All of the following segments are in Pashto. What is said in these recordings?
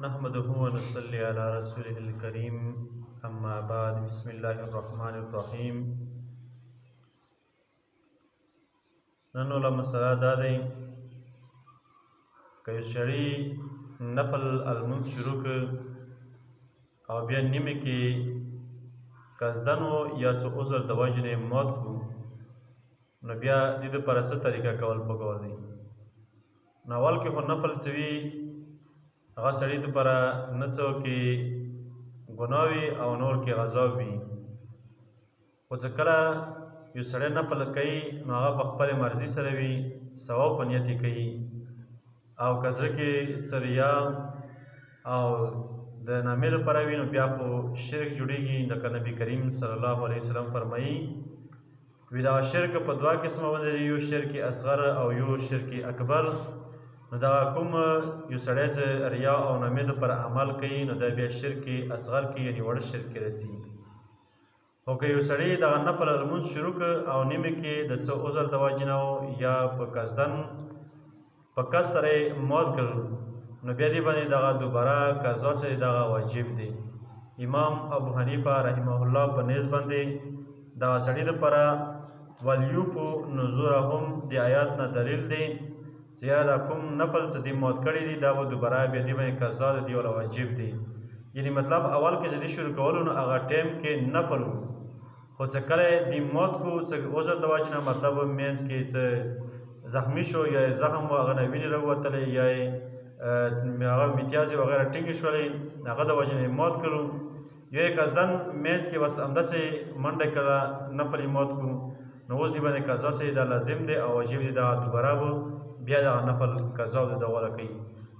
نحمده ونصلي على رسوله الكريم اما بعد بسم الله الرحمن الرحیم. نن ولا مسله دا دی که یو سړي نفل المنځ شروع کړ او بیا نیمه کې قصدن و یا څه عذر د وجې نه مات کړو نو بیا د دې دپاره څه طریقه کول پکار دی. نو اول کې خو نفل څه وي هغه سړي دپاره نه څه کې ګناه وي او نور کې عذاب وي، خو څه کله یو سړی نفل کوي نو هغه په خپلې مرضي سره وي، ثواب په نیت یې کوي او که زړه کې څه ریا او د نامې دپاره وي نو بیا خو شرک جوړېږي. لکه نبي کریم صلی الله علیه وسلم فرمایي وي دغه شرک په دوه قسمه باندې دی، یو شرک اصغر او یو شرک اکبر. نو دغه کوم یو سړی چې ریا او نامې دپاره عمل کوي نو دا بیا شرک اصغر کې یعنې وړ شرک کې رسي. خو که یو سړی دغه نفل لمونځ شروع کړ او نیمې کې د څه عذر د وجې نه یا په قصدن په قصد سره یې مات کړ نو بیا دې باندې دغه دوباره قضا چې دغه واجب دی. امام ابو حنیفه رحمه الله په نیز باندې دغه سړي دپاره ولیوفو نذورهم د آیات نه دلیل دی چې یاره دا کوم نفل چې دې مات کړی دی دا به دوباره بیا دې باندې قضا د دې والا واجب دی. یعنې مطلب اول کې چې دې شروع کولو نو هغه ټایم کې نفل و، خو څه کله دې مات کړو څه عذر د وجې نه، مطلب منځ کې څه زخمی شو یا زخم و هغه نه وینې راووتلې یا هغه میتیازې وغیره ټینګې شولې هغه د وجې نه یې مات کړو، یا یې قصدن منځ کې بس همداسې منډه کړه نفل یې مات کړو نو اوس دې باندې قضا چې دا لازم دی او واجب دی دغه دوباره به بیا دغه نفل قضا د دغه والا کوي.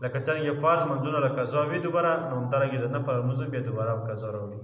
لکه څرنګه فرض منځونه له قضا وي دوباره نو همدارنګې د نفل لمونځ بیا دوباره قضا راوړي.